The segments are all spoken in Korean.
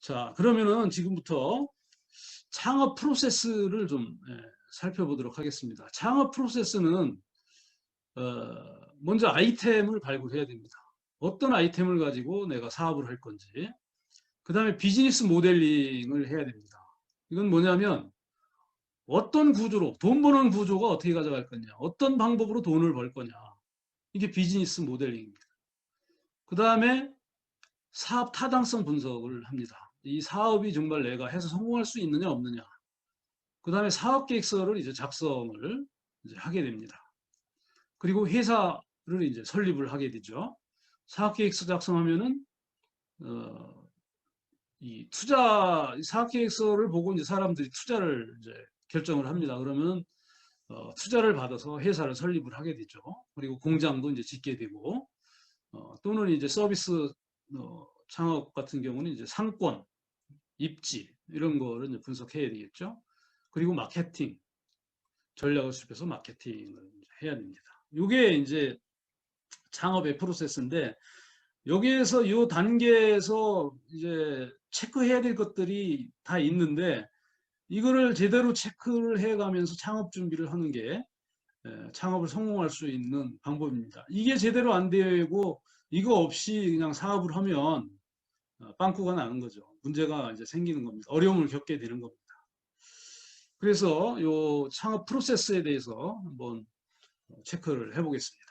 자, 그러면은 지금부터 창업 프로세스를 좀 살펴보도록 하겠습니다. 창업 프로세스는 먼저 아이템을 발굴해야 됩니다. 어떤 아이템을 가지고 내가 사업을 할 건지, 그 다음에 비즈니스 모델링을 해야 됩니다. 이건 뭐냐면 어떤 구조로, 돈 버는 구조가 어떻게 가져갈 거냐, 어떤 방법으로 돈을 벌 거냐, 이게 비즈니스 모델링입니다. 그 다음에 사업 타당성 분석을 합니다. 이 사업이 정말 내가 해서 성공할 수 있느냐 없느냐. 그 다음에 사업 계획서를 이제 작성을 이제 하게 됩니다. 그리고 회사를 이제 설립을 하게 되죠. 사업 계획서 작성하면은 이 사업 계획서를 보고 이제 사람들이 투자를 이제 결정을 합니다. 그러면 투자를 받아서 회사를 설립을 하게 되죠. 그리고 공장도 이제 짓게 되고 또는 이제 서비스 창업 같은 경우는 이제 상권, 입지 이런 거를 이제 분석해야 되겠죠. 그리고 마케팅, 전략을 수립해서 마케팅을 해야 됩니다. 이게 이제 창업의 프로세스인데 여기에서 이 단계에서 이제 체크해야 될 것들이 다 있는데 이거를 제대로 체크를 해가면서 창업 준비를 하는 게 창업을 성공할 수 있는 방법입니다. 이게 제대로 안 되고 이거 없이 그냥 사업을 하면 빵꾸가 나는 거죠. 문제가 이제 생기는 겁니다. 어려움을 겪게 되는 겁니다. 그래서 이 창업 프로세스에 대해서 한번 체크를 해보겠습니다.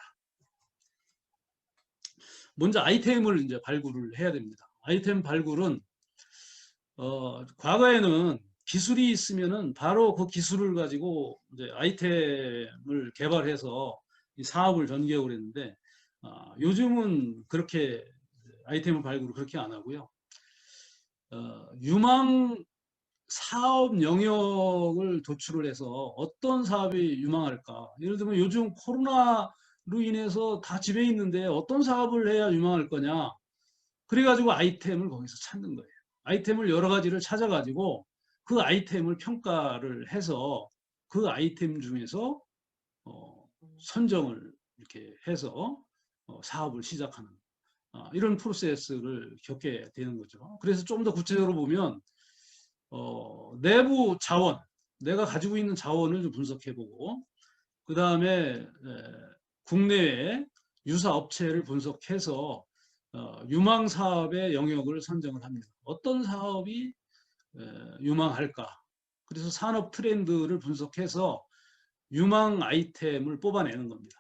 먼저 아이템을 이제 발굴을 해야 됩니다. 아이템 발굴은 과거에는 기술이 있으면은 바로 그 기술을 가지고 이제 아이템을 개발해서 이 사업을 전개하고 그랬는데 요즘은 그렇게 아이템을 발굴을 그렇게 안 하고요. 유망 사업 영역을 도출을 해서 어떤 사업이 유망할까? 예를 들면 요즘 코로나로 인해서 다 집에 있는데 어떤 사업을 해야 유망할 거냐? 그래가지고 아이템을 거기서 찾는 거예요. 아이템을 여러 가지를 찾아가지고 그 아이템을 평가를 해서 그 아이템 중에서 선정을 이렇게 해서 사업을 시작하는 이런 프로세스를 겪게 되는 거죠. 그래서 좀 더 구체적으로 보면 내부 자원, 내가 가지고 있는 자원을 좀 분석해보고 그 다음에 국내외 유사 업체를 분석해서 유망 사업의 영역을 선정을 합니다. 어떤 사업이 유망할까? 그래서 산업 트렌드를 분석해서 유망 아이템을 뽑아내는 겁니다.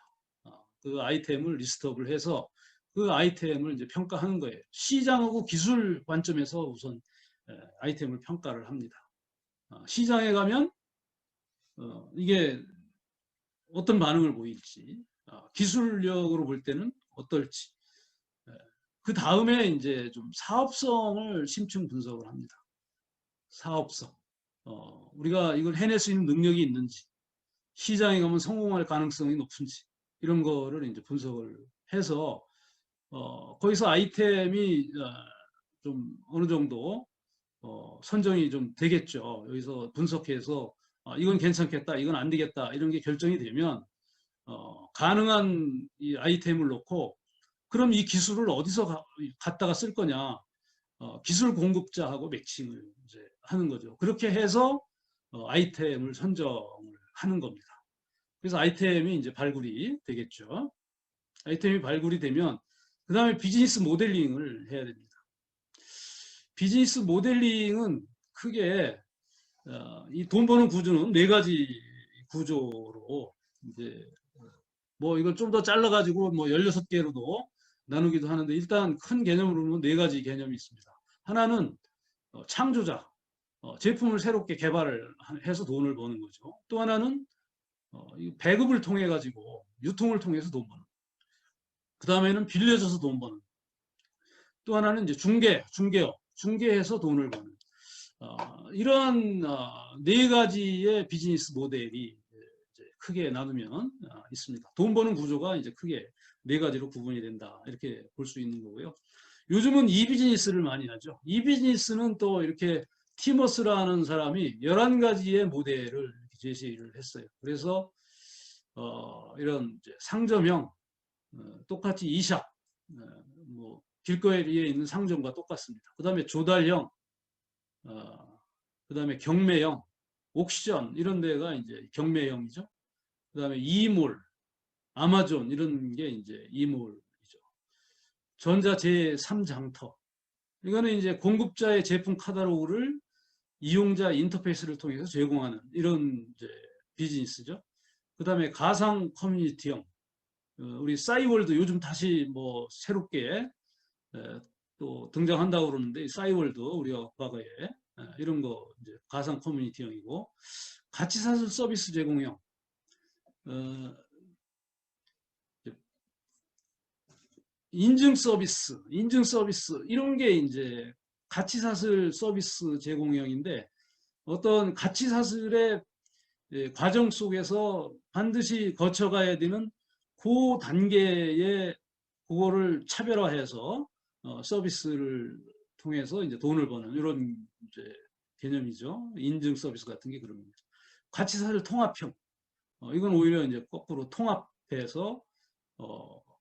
그 아이템을 리스트업을 해서 그 아이템을 이제 평가하는 거예요. 시장하고 기술 관점에서 우선 아이템을 평가를 합니다. 시장에 가면 이게 어떤 반응을 보일지, 기술력으로 볼 때는 어떨지, 그 다음에 이제 좀 사업성을 심층 분석을 합니다. 사업성. 우리가 이걸 해낼 수 있는 능력이 있는지, 시장에 가면 성공할 가능성이 높은지, 이런 거를 이제 분석을 해서, 거기서 아이템이 좀 어느 정도 선정이 좀 되겠죠. 여기서 분석해서 이건 괜찮겠다, 이건 안 되겠다, 이런 게 결정이 되면 가능한 이 아이템을 놓고 그럼 이 기술을 어디서 갖다가 쓸 거냐? 기술 공급자하고 매칭을 이제 하는 거죠. 그렇게 해서 아이템을 선정을 하는 겁니다. 그래서 아이템이 이제 발굴이 되겠죠. 아이템이 발굴이 되면 그 다음에 비즈니스 모델링을 해야 됩니다. 비즈니스 모델링은 크게 이 돈 버는 구조는 네 가지 구조로 이제 뭐 이걸 좀 더 잘라가지고 뭐 16개로도 나누기도 하는데 일단 큰 개념으로는 네 가지 개념이 있습니다. 하나는 창조자, 제품을 새롭게 개발을 해서 돈을 버는 거죠. 또 하나는 배급을 통해 가지고 유통을 통해서 돈 버는. 그 다음에는 빌려줘서 돈 버는. 또 하나는 이제 중개업, 중개해서 돈을 버는. 이러한 네 가지의 비즈니스 모델이 크게 나누면 있습니다. 돈 버는 구조가 이제 크게 네 가지로 구분이 된다. 이렇게 볼 수 있는 거고요. 요즘은 이 비즈니스를 많이 하죠. 이 비즈니스는 또 이렇게 티머스라는 사람이 11가지의 모델을 제시를 했어요. 그래서 이런 상점형 똑같이 이샵 뭐 길거리에 있는 상점과 똑같습니다. 그 다음에 조달형 그다음에 경매형, 옥션 이런 데가 이제 경매형이죠. 그다음에 이몰, 아마존 이런 게 이제 이몰이죠. 전자 제3장터. 이거는 이제 공급자의 제품 카탈로그를 이용자 인터페이스를 통해서 제공하는 이런 이제 비즈니스죠. 그다음에 가상 커뮤니티형. 우리 싸이월드 요즘 다시 뭐 새롭게 또 등장한다고 그러는데 싸이월드 우리가 과거에 이런 거 이제 가상 커뮤니티형이고 가치사슬 서비스 제공형. 인증 서비스 이런 게 이제 가치사슬 서비스 제공형인데 어떤 가치사슬의 과정 속에서 반드시 거쳐가야 되는 그 단계에 그거를 차별화해서 서비스를 통해서 이제 돈을 버는 이런 이제 개념이죠. 인증 서비스 같은 게 그런 겁니다. 가치사슬 통합형. 이건 오히려 이제 거꾸로 통합해서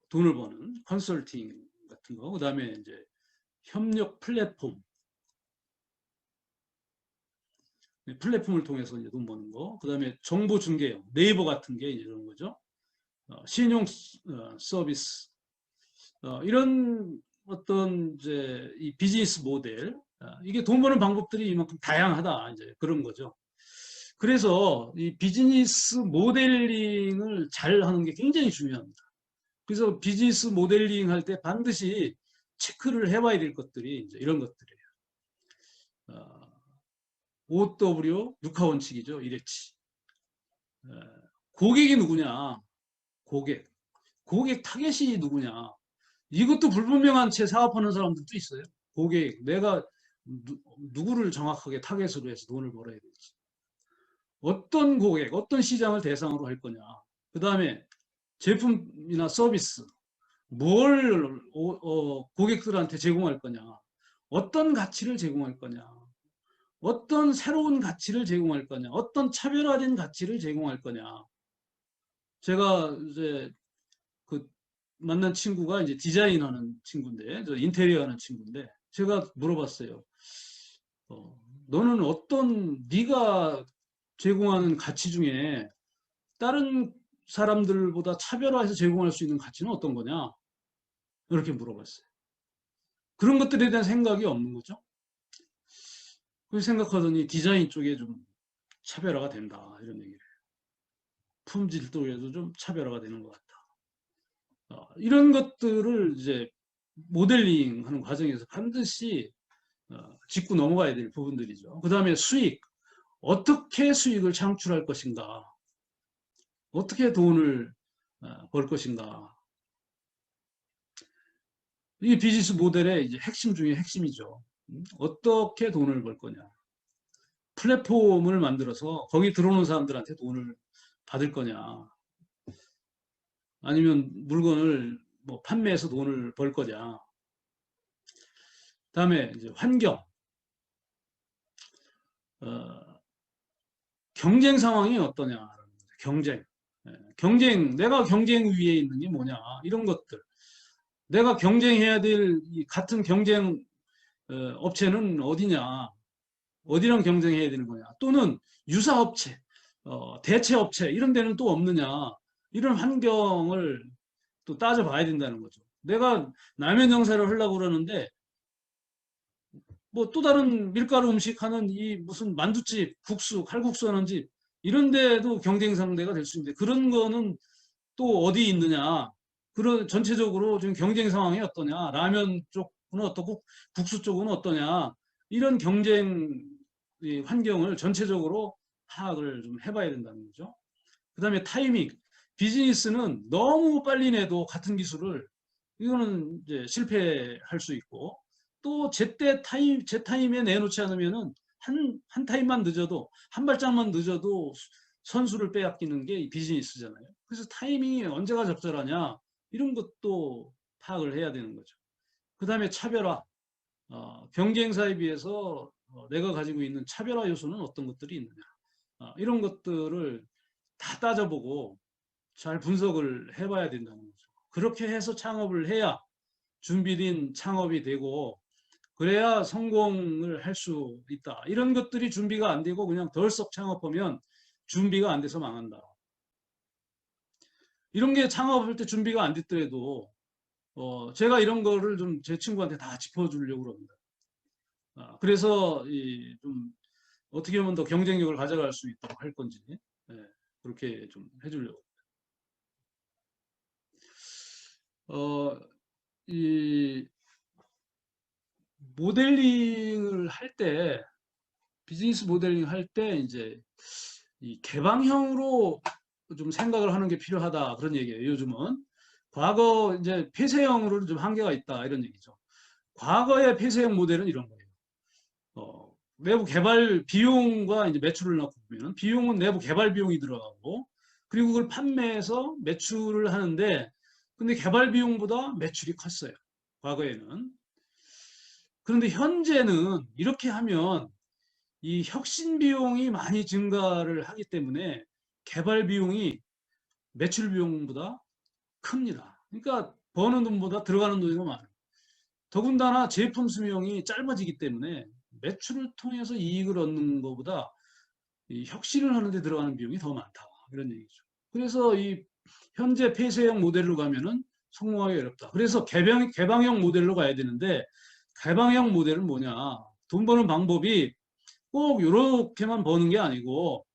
돈을 버는 컨설팅 같은 거. 그다음에 이제 협력 플랫폼. 플랫폼을 통해서 이제 돈 버는 거. 그다음에 정보 중개형. 네이버 같은 게 이런 거죠. 신용 서비스. 이런 어떤 이제 이 비즈니스 모델, 이게 돈 버는 방법들이 이만큼 다양하다 이제 그런 거죠. 그래서 이 비즈니스 모델링을 잘 하는 게 굉장히 중요합니다. 그래서 비즈니스 모델링 할 때 반드시 체크를 해봐야 될 것들이 이제 이런 것들이에요. OW 육하 원칙이죠. 일회치. 고객이 누구냐? 고객 타겟이 누구냐? 이것도 불분명한 채 사업하는 사람들도 있어요. 고객, 내가 누구를 정확하게 타겟으로 해서 돈을 벌어야 될지. 어떤 고객, 어떤 시장을 대상으로 할 거냐. 그 다음에 제품이나 서비스, 뭘 고객들한테 제공할 거냐. 어떤 가치를 제공할 거냐. 어떤 새로운 가치를 제공할 거냐. 어떤 차별화된 가치를 제공할 거냐. 제가 이제 그 만난 친구가 이제 디자인하는 친구인데, 저 인테리어 하는 친구인데, 제가 물어봤어요. 너는 네가 제공하는 가치 중에 다른 사람들보다 차별화해서 제공할 수 있는 가치는 어떤 거냐? 이렇게 물어봤어요. 그런 것들에 대한 생각이 없는 거죠. 그 생각하더니 디자인 쪽에 좀 차별화가 된다. 이런 얘기를 해요. 품질 쪽에도 좀 차별화가 되는 것 같다. 이런 것들을 이제 모델링 하는 과정에서 반드시 짚고 넘어가야 될 부분들이죠. 그 다음에 수익. 어떻게 수익을 창출할 것인가. 어떻게 돈을 벌 것인가. 이 비즈니스 모델의 이제 핵심 중에 핵심이죠. 어떻게 돈을 벌 거냐. 플랫폼을 만들어서 거기 들어오는 사람들한테 돈을 받을 거냐. 아니면 물건을 뭐 판매해서 돈을 벌 거냐. 다음에 이제 환경. 경쟁 상황이 어떠냐. 경쟁. 내가 경쟁 위에 있는 게 뭐냐. 이런 것들. 내가 경쟁해야 될 같은 경쟁 업체는 어디냐. 어디랑 경쟁해야 되는 거냐. 또는 유사업체, 대체업체 이런 데는 또 없느냐. 이런 환경을 또 따져봐야 된다는 거죠. 내가 라면 장사를 하려고 그러는데 뭐 또 다른 밀가루 음식 하는 이 무슨 만두집, 국수, 칼국수 하는 집 이런 데도 경쟁 상대가 될 수 있는데 그런 거는 또 어디 있느냐. 그런 전체적으로 지금 경쟁 상황이 어떠냐. 라면 쪽은 어떻고 국수 쪽은 어떠냐. 이런 경쟁 환경을 전체적으로 파악을 좀 해봐야 된다는 거죠. 그 다음에 타이밍. 비즈니스는 너무 빨리 내도 같은 기술을 이거는 이제 실패할 수 있고 또 제 타임에 내놓지 않으면은 한 타임만 늦어도 한 발짝만 늦어도 선수를 빼앗기는 게 비즈니스잖아요. 그래서 타이밍이 언제가 적절하냐 이런 것도 파악을 해야 되는 거죠. 그 다음에 차별화. 경쟁사에 비해서 내가 가지고 있는 차별화 요소는 어떤 것들이 있느냐. 이런 것들을 다 따져보고 잘 분석을 해봐야 된다는 거죠. 그렇게 해서 창업을 해야 준비된 창업이 되고 그래야 성공을 할 수 있다. 이런 것들이 준비가 안 되고 그냥 덜썩 창업하면 준비가 안 돼서 망한다. 이런 게 창업할 때 준비가 안 됐더라도 제가 이런 거를 좀 제 친구한테 다 짚어주려고 그럽니다. 그래서 좀 어떻게 하면 더 경쟁력을 가져갈 수 있도록 할 건지 그렇게 좀 해주려고. 이 모델링을 할 때, 비즈니스 모델링 할 때 이제 이 개방형으로 좀 생각을 하는 게 필요하다 그런 얘기예요. 요즘은 과거 이제 폐쇄형으로는 좀 한계가 있다 이런 얘기죠. 과거의 폐쇄형 모델은 이런 거예요. 내부 개발 비용과 이제 매출을 넣고 보면 비용은 내부 개발 비용이 들어가고 그리고 그걸 판매해서 매출을 하는데 근데 개발 비용보다 매출이 컸어요. 과거에는. 그런데 현재는 이렇게 하면 이 혁신 비용이 많이 증가를 하기 때문에 개발 비용이 매출 비용보다 큽니다. 그러니까 버는 돈보다 들어가는 돈이 더 많아요. 더군다나 제품 수명이 짧아지기 때문에 매출을 통해서 이익을 얻는 것보다 이 혁신을 하는데 들어가는 비용이 더 많다. 이런 얘기죠. 그래서 이 현재 폐쇄형 모델로 가면은 성공하기 어렵다. 그래서 개방형 모델로 가야 되는데 개방형 모델은 뭐냐? 돈 버는 방법이 꼭 이렇게만 버는 게 아니고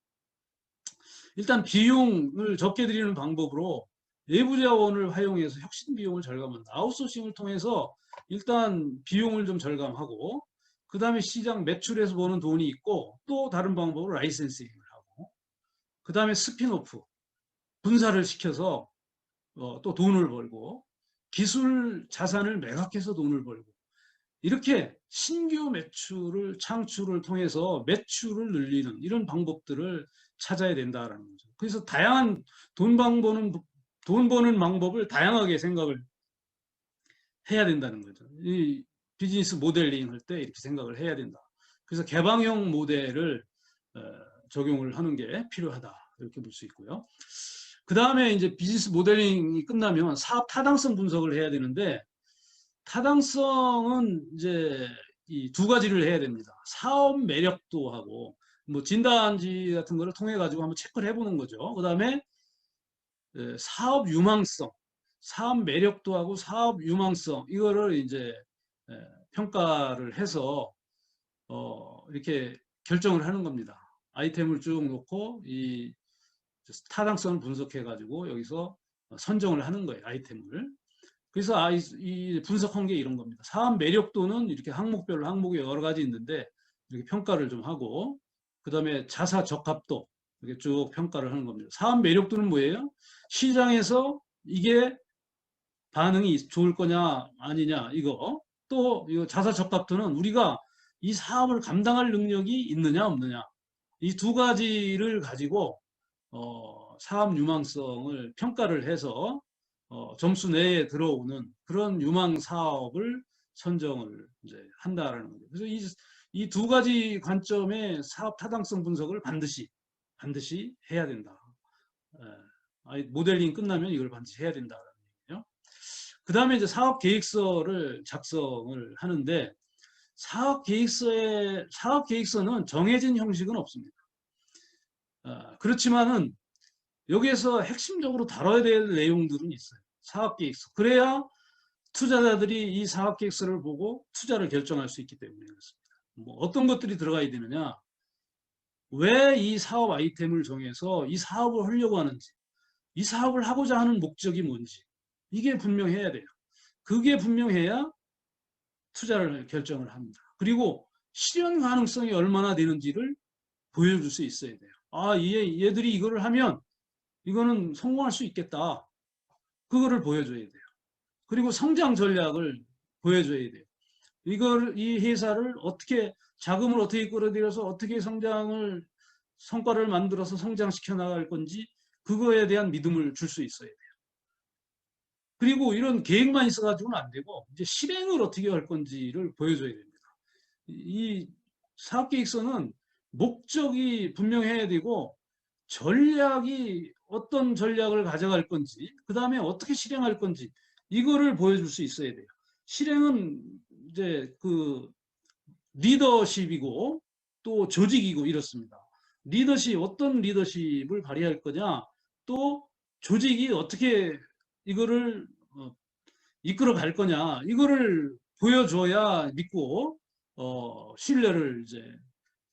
일단 비용을 적게 들이는 방법으로 내부 자원을 활용해서 혁신 비용을 절감한다. 아웃소싱을 통해서 일단 비용을 좀 절감하고 그 다음에 시장 매출에서 버는 돈이 있고 또 다른 방법으로 라이센싱을 하고 그 다음에 스핀오프 분사를 시켜서 또 돈을 벌고 기술 자산을 매각해서 돈을 벌고 이렇게 신규 매출을 창출을 통해서 매출을 늘리는 이런 방법들을 찾아야 된다라는 거죠. 그래서 다양한 돈 버는 방법을 다양하게 생각을 해야 된다는 거죠. 이 비즈니스 모델링 할 때 이렇게 생각을 해야 된다. 그래서 개방형 모델을 적용을 하는 게 필요하다. 이렇게 볼 수 있고요. 그 다음에 이제 비즈니스 모델링이 끝나면 사업 타당성 분석을 해야 되는데 타당성은 이제 이 두 가지를 해야 됩니다. 사업 매력도 하고 뭐 진단지 같은 거를 통해 가지고 한번 체크를 해보는 거죠. 그 다음에 사업 유망성, 사업 매력도 하고 사업 유망성 이거를 이제 평가를 해서 이렇게 결정을 하는 겁니다. 아이템을 쭉 놓고 이 타당성을 분석해 가지고 여기서 선정을 하는 거예요. 아이템을. 그래서 이 분석한 게 이런 겁니다. 사업 매력도는 이렇게 항목별로 항목이 여러 가지 있는데 이렇게 평가를 좀 하고 그 다음에 자사 적합도 이렇게 쭉 평가를 하는 겁니다. 사업 매력도는 뭐예요? 시장에서 이게 반응이 좋을 거냐 아니냐 이거 또 이거 자사 적합도는 우리가 이 사업을 감당할 능력이 있느냐 없느냐 이 두 가지를 가지고 사업 유망성을 평가를 해서 점수 내에 들어오는 그런 유망 사업을 선정을 이제 한다라는 거죠. 그래서 이 두 가지 관점의 사업 타당성 분석을 반드시 해야 된다. 모델링 끝나면 이걸 반드시 해야 된다라는 얘기예요. 그 다음에 이제 사업 계획서를 작성을 하는데 사업 계획서는 정해진 형식은 없습니다. 그렇지만은 여기에서 핵심적으로 다뤄야 될 내용들은 있어요. 사업계획서. 그래야 투자자들이 이 사업계획서를 보고 투자를 결정할 수 있기 때문에 그렇습니다. 뭐 어떤 것들이 들어가야 되느냐? 왜 이 사업 아이템을 정해서 이 사업을 하려고 하는지, 이 사업을 하고자 하는 목적이 뭔지 이게 분명해야 돼요. 그게 분명해야 투자를 결정을 합니다. 그리고 실현 가능성이 얼마나 되는지를 보여줄 수 있어야 돼요. 얘들이 이거를 하면 이거는 성공할 수 있겠다. 그거를 보여줘야 돼요. 그리고 성장 전략을 보여줘야 돼요. 이 회사를 어떻게, 자금을 어떻게 끌어들여서 어떻게 성과를 만들어서 성장시켜 나갈 건지 그거에 대한 믿음을 줄 수 있어야 돼요. 그리고 이런 계획만 있어가지고는 안 되고 이제 실행을 어떻게 할 건지를 보여줘야 됩니다. 이 사업계획서는 목적이 분명해야 되고 전략이 어떤 전략을 가져갈 건지 그 다음에 어떻게 실행할 건지 이거를 보여줄 수 있어야 돼요. 실행은 이제 그 리더십이고 또 조직이고 이렇습니다. 어떤 리더십을 발휘할 거냐, 또 조직이 어떻게 이거를 이끌어 갈 거냐, 이거를 보여줘야 믿고 신뢰를 이제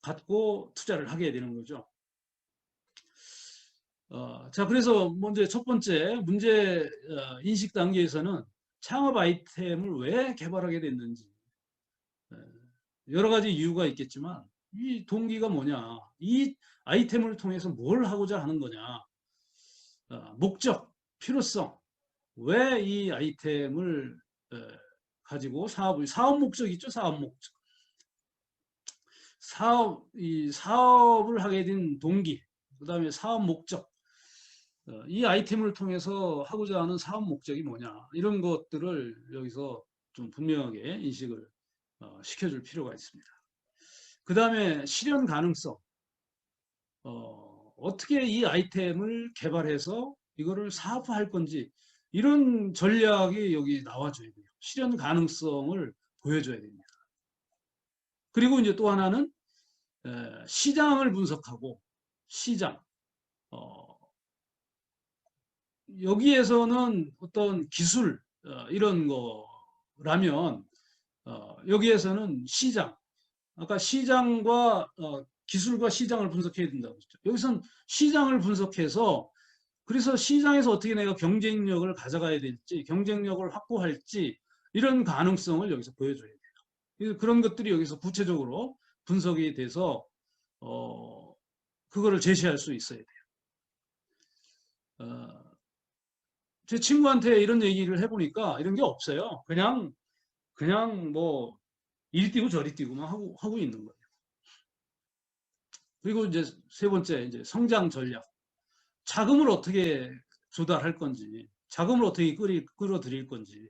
갖고 투자를 하게 되는 거죠. 자, 그래서 먼저 첫 번째 문제 인식 단계에서는 창업 아이템을 왜 개발하게 됐는지, 여러 가지 이유가 있겠지만 이 동기가 뭐냐, 이 아이템을 통해서 뭘 하고자 하는 거냐, 목적, 필요성, 왜 이 아이템을 가지고 사업 목적 있죠, 사업 목적. 이 사업을 하게 된 동기, 그 다음에 사업 목적, 이 아이템을 통해서 하고자 하는 사업 목적이 뭐냐, 이런 것들을 여기서 좀 분명하게 인식을 시켜줄 필요가 있습니다. 그 다음에 실현 가능성, 어떻게 이 아이템을 개발해서 이거를 사업화할 건지, 이런 전략이 여기 나와줘야 돼요. 실현 가능성을 보여줘야 됩니다. 그리고 이제 또 하나는 시장을 분석하고, 시장, 여기에서는 어떤 기술 이런 거라면 여기에서는 시장, 아까 시장과 기술과 시장을 분석해야 된다고 했죠. 여기서는 시장을 분석해서, 그래서 시장에서 어떻게 내가 경쟁력을 가져가야 될지, 경쟁력을 확보할지, 이런 가능성을 여기서 보여줘야 돼요. 그런 것들이 여기서 구체적으로 분석이 돼서 그거를 제시할 수 있어야 돼요. 제 친구한테 이런 얘기를 해보니까 이런 게 없어요. 그냥 뭐 이리 뛰고 저리 뛰고만 하고 있는 거예요. 그리고 이제 세 번째, 이제 성장 전략. 자금을 어떻게 조달할 건지, 자금을 어떻게 끌어들일 건지,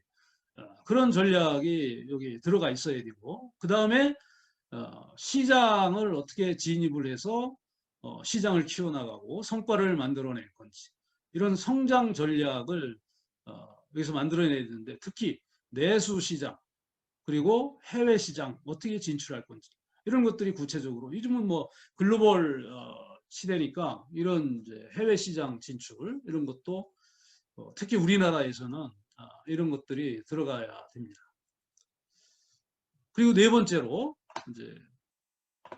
그런 전략이 여기 들어가 있어야 되고, 그 다음에 시장을 어떻게 진입을 해서 시장을 키워나가고 성과를 만들어낼 건지, 이런 성장 전략을 여기서 만들어내야 되는데, 특히 내수 시장 그리고 해외 시장 어떻게 진출할 건지, 이런 것들이 구체적으로, 요즘은 뭐 글로벌 시대니까 이런 이제 해외 시장 진출, 이런 것도 특히 우리나라에서는 이런 것들이 들어가야 됩니다. 그리고 네 번째로 이제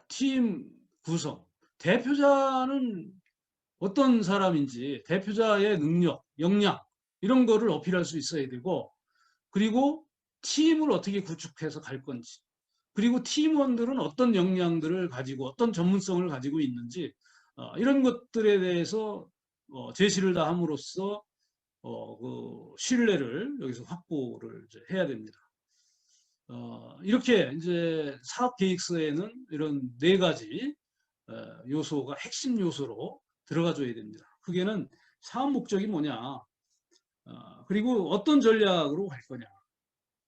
팀 구성, 대표자는 어떤 사람인지, 대표자의 능력, 역량, 이런 거를 어필할 수 있어야 되고, 그리고 팀을 어떻게 구축해서 갈 건지, 그리고 팀원들은 어떤 역량들을 가지고 어떤 전문성을 가지고 있는지, 이런 것들에 대해서 제시를 다 함으로써 그 신뢰를 여기서 확보를 이제 해야 됩니다. 이렇게 이제 사업 계획서에는 이런 네 가지 요소가 핵심 요소로 들어가줘야 됩니다. 그게는 사업 목적이 뭐냐, 그리고 어떤 전략으로 갈 거냐,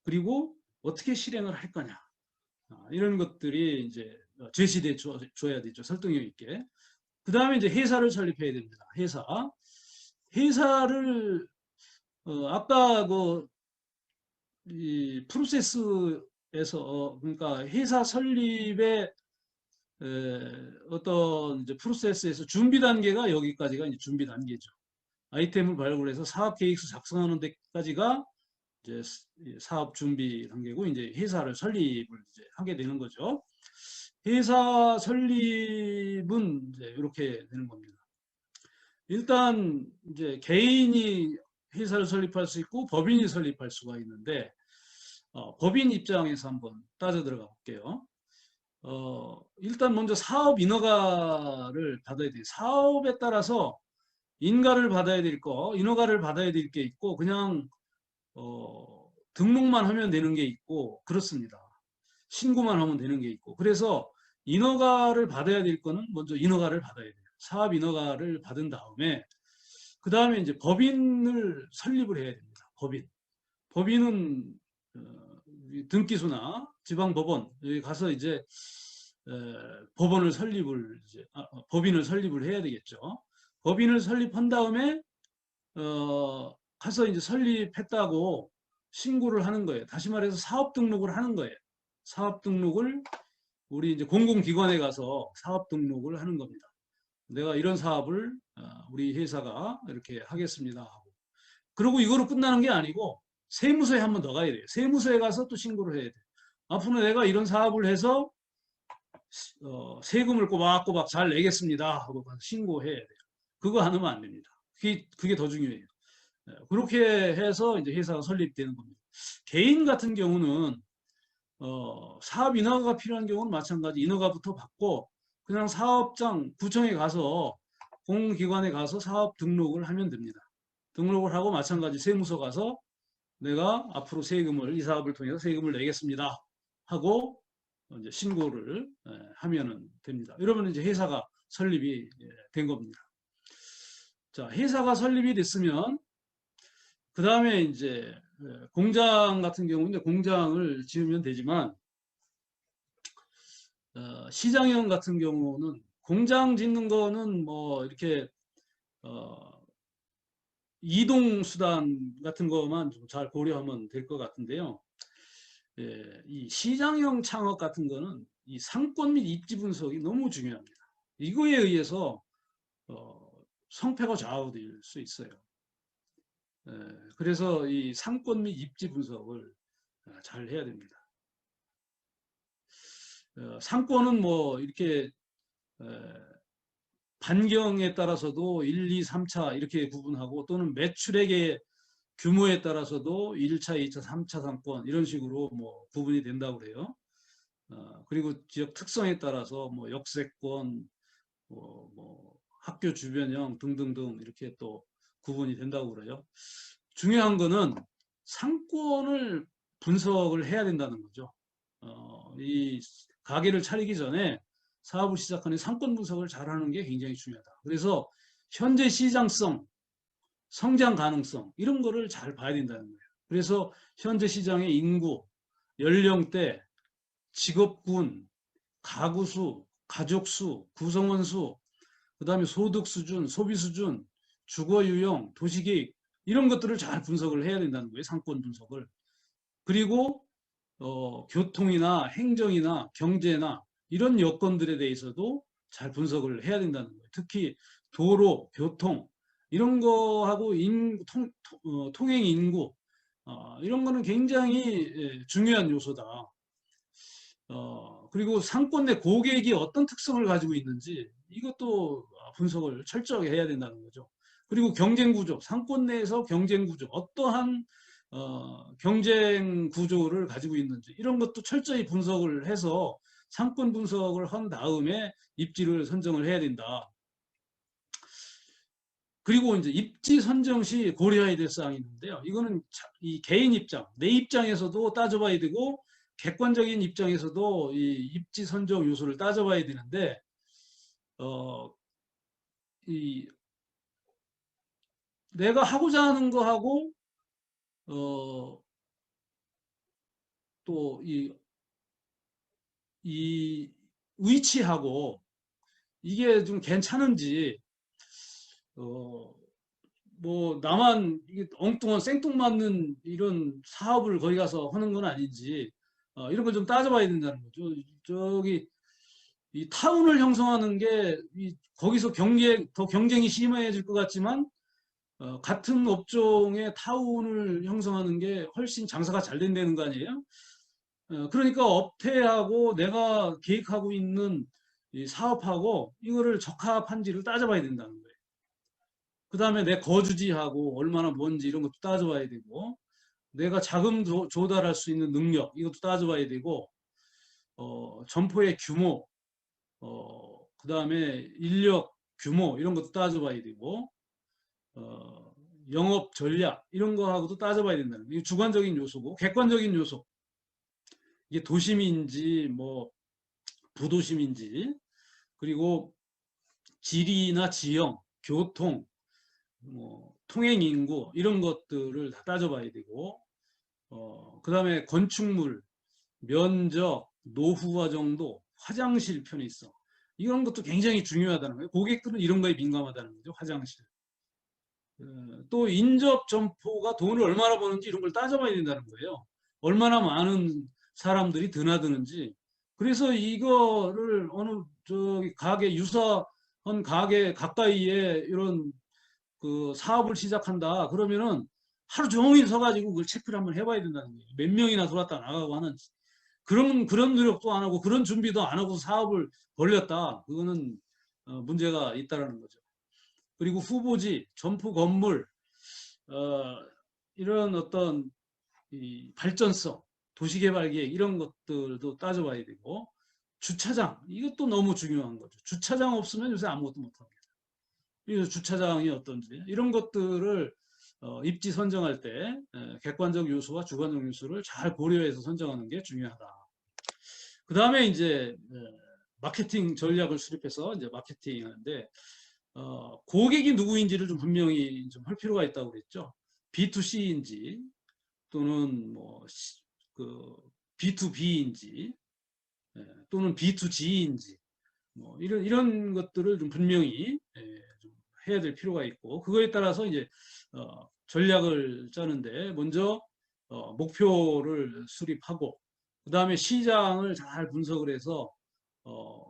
그리고 어떻게 실행을 할 거냐, 이런 것들이 이제 제시돼 줘야 되죠. 설득력 있게. 그 다음에 이제 회사를 설립해야 됩니다. 회사를 아까 이 프로세스에서 그러니까 회사 설립의 어떤 이제 프로세스에서 준비 단계가 여기까지가 이제 준비 단계죠. 아이템을 발굴해서 사업 계획서 작성하는 데까지가 이제 사업 준비 단계고, 이제 회사를 설립을 이제 하게 되는 거죠. 회사 설립은 이제 이렇게 되는 겁니다. 일단 이제 개인이 회사를 설립할 수 있고 법인이 설립할 수가 있는데, 법인 입장에서 한번 따져 들어가 볼게요. 일단 먼저 사업 인허가를 받아야 돼요. 사업에 따라서 인가를 받아야 될 거, 인허가를 받아야 될 게 있고, 그냥 등록만 하면 되는 게 있고, 그렇습니다. 신고만 하면 되는 게 있고, 그래서 인허가를 받아야 될 거는 먼저 인허가를 받아야 돼요. 사업 인허가를 받은 다음에, 그 다음에 이제 법인을 설립을 해야 됩니다. 법인은 등기소나 지방법원 여기 가서 이제 법원을 설립을 이제 법인을 설립을 해야 되겠죠. 법인을 설립한 다음에 가서 이제 설립했다고 신고를 하는 거예요. 다시 말해서 사업 등록을 하는 거예요. 사업 등록을 우리 이제 공공기관에 가서 사업 등록을 하는 겁니다. 내가 이런 사업을 우리 회사가 이렇게 하겠습니다 하고. 그리고 이거로 끝나는 게 아니고 세무서에 한 번 더 가야 돼요. 세무서에 가서 또 신고를 해야 돼요. 앞으로 내가 이런 사업을 해서 세금을 꼬박꼬박 잘 내겠습니다 하고 가서 신고해야 돼요. 그거 안 하면 안 됩니다. 그게 더 중요해요. 그렇게 해서 이제 회사가 설립되는 겁니다. 개인 같은 경우는 사업 인허가가 필요한 경우는 마찬가지 인허가부터 받고 그냥 사업장 구청에 가서 공공기관에 가서 사업 등록을 하면 됩니다. 등록을 하고 마찬가지 세무서 가서 내가 앞으로 세금을 이 사업을 통해서 세금을 내겠습니다 하고 이제 신고를 하면은 됩니다. 이러면 이제 회사가 설립이 된 겁니다. 자, 회사가 설립이 됐으면 그 다음에 이제 공장 같은 경우는 공장을 지으면 되지만 시장형 같은 경우는 공장 짓는 거는 뭐 이렇게 이동 수단 같은 것만 좀 잘 고려하면 될 것 같은데요. 예, 이 시장형 창업 같은 거는 이 상권 및 입지 분석이 너무 중요합니다. 이거에 의해서 성패가 좌우될 수 있어요. 예, 그래서 이 상권 및 입지 분석을 잘 해야 됩니다. 상권은 뭐 이렇게 반경에 따라서도 1, 2, 3차 이렇게 구분하고 또는 매출액의 규모에 따라서도 1차, 2차, 3차 상권 이런 식으로 뭐 구분이 된다고 그래요. 그리고 지역 특성에 따라서 뭐 역세권, 뭐 학교 주변형 등등등 이렇게 또 구분이 된다고 그래요. 중요한 거는 상권을 분석을 해야 된다는 거죠. 이 가게를 차리기 전에 사업을 시작하는 상권 분석을 잘하는 게 굉장히 중요하다. 그래서 현재 시장성, 성장 가능성 이런 거를 잘 봐야 된다는 거예요. 그래서 현재 시장의 인구, 연령대, 직업군, 가구 수, 가족 수, 구성원 수, 그다음에 소득 수준, 소비 수준, 주거 유형, 도시 계획 이런 것들을 잘 분석을 해야 된다는 거예요. 상권 분석을. 그리고 교통이나 행정이나 경제나 이런 여건들에 대해서도 잘 분석을 해야 된다는 거예요. 특히 도로, 교통 이런 거하고 통행 인구 이런 거는 굉장히 중요한 요소다. 그리고 상권 내 고객이 어떤 특성을 가지고 있는지 이것도 분석을 철저하게 해야 된다는 거죠. 그리고 경쟁 구조, 상권 내에서 경쟁 구조, 어떠한 경쟁 구조를 가지고 있는지 이런 것도 철저히 분석을 해서 상권 분석을 한 다음에 입지를 선정을 해야 된다. 그리고 이제 입지 선정 시 고려해야 될 사항이 있는데요. 이거는 이 개인 입장, 내 입장에서도 따져봐야 되고 객관적인 입장에서도 이 입지 선정 요소를 따져봐야 되는데 이 내가 하고자 하는 거하고 또 이 위치하고 이게 좀 괜찮은지 뭐 나만 이게 엉뚱한 생뚱맞는 이런 사업을 거기 가서 하는 건 아닌지 이런 걸 좀 따져봐야 된다는 거죠. 저기 이 타운을 형성하는 게 거기서 더 경쟁이 심해질 것 같지만 같은 업종의 타운을 형성하는 게 훨씬 장사가 잘 된다는 거 아니에요? 그러니까 업태하고 내가 계획하고 있는 이 사업하고 이거를 적합한지를 따져봐야 된다는 거예요. 그 다음에 내 거주지하고 얼마나 먼지 이런 것도 따져봐야 되고 내가 자금 조달할 수 있는 능력 이것도 따져봐야 되고 점포의 규모 그 다음에 인력 규모 이런 것도 따져봐야 되고 영업 전략 이런 거하고도 따져봐야 된다는 거예요. 이게 주관적인 요소고 객관적인 요소 이게 도심인지 뭐 부도심인지 그리고 지리나 지형 교통 뭐 통행 인구 이런 것들을 다 따져봐야 되고 그 다음에 건축물 면적 노후화 정도 화장실 편의성 이런 것도 굉장히 중요하다는 거예요. 고객들은 이런 거에 민감하다는 거죠. 화장실 또 인접 점포가 돈을 얼마나 버는지 이런 걸 따져봐야 된다는 거예요. 얼마나 많은 사람들이 드나드는지. 그래서 이거를 어느 저기 가게 유사한 가게 가까이에 이런 그 사업을 시작한다 그러면은 하루 종일 서가지고 그걸 체크를 한번 해봐야 된다는 거예요. 몇 명이나 들어왔다 나가고 하는지. 그런 노력도 안 하고 그런 준비도 안 하고 사업을 벌렸다. 그거는 문제가 있다라는 거죠. 그리고 후보지, 점포 건물, 어, 이런 어떤 이 발전성, 도시개발계획 이런 것들도 따져봐야 되고 주차장 이것도 너무 중요한 거죠. 주차장 없으면 요새 아무것도 못합니다. 그래서 주차장이 어떤지 이런 것들을 입지 선정할 때 객관적 요소와 주관적 요소를 잘 고려해서 선정하는 게 중요하다. 그 다음에 이제 마케팅 전략을 수립해서 이제 마케팅하는데 고객이 누구인지를 좀 분명히 좀 할 필요가 있다고 그랬죠. B2C인지 또는 그 B2B인지 또는 B2G인지 뭐 이런 것들을 좀 분명히 좀 해야 될 필요가 있고 그거에 따라서 이제 전략을 짜는데 먼저 목표를 수립하고 그 다음에 시장을 잘 분석을 해서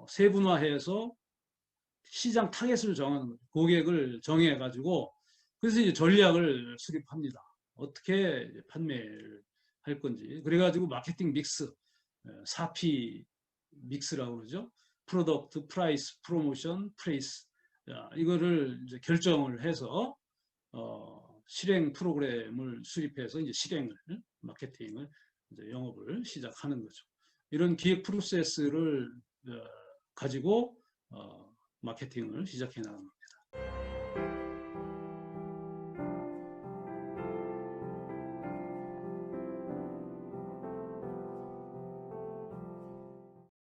세분화해서 시장 타겟을 정하는 거죠. 고객을 정해가지고 그래서 이제 전략을 수립합니다. 어떻게 판매를 할 건지. 그래가지고 마케팅 믹스, 4P 믹스라고 그러죠. 프로덕트, 프라이스, 프로모션, 프레이스. 이거를 이제 결정을 해서 실행 프로그램을 수립해서 이제 실행을 마케팅을 이제 영업을 시작하는 거죠. 이런 기획 프로세스를 가지고 마케팅을 시작해 나갑니다.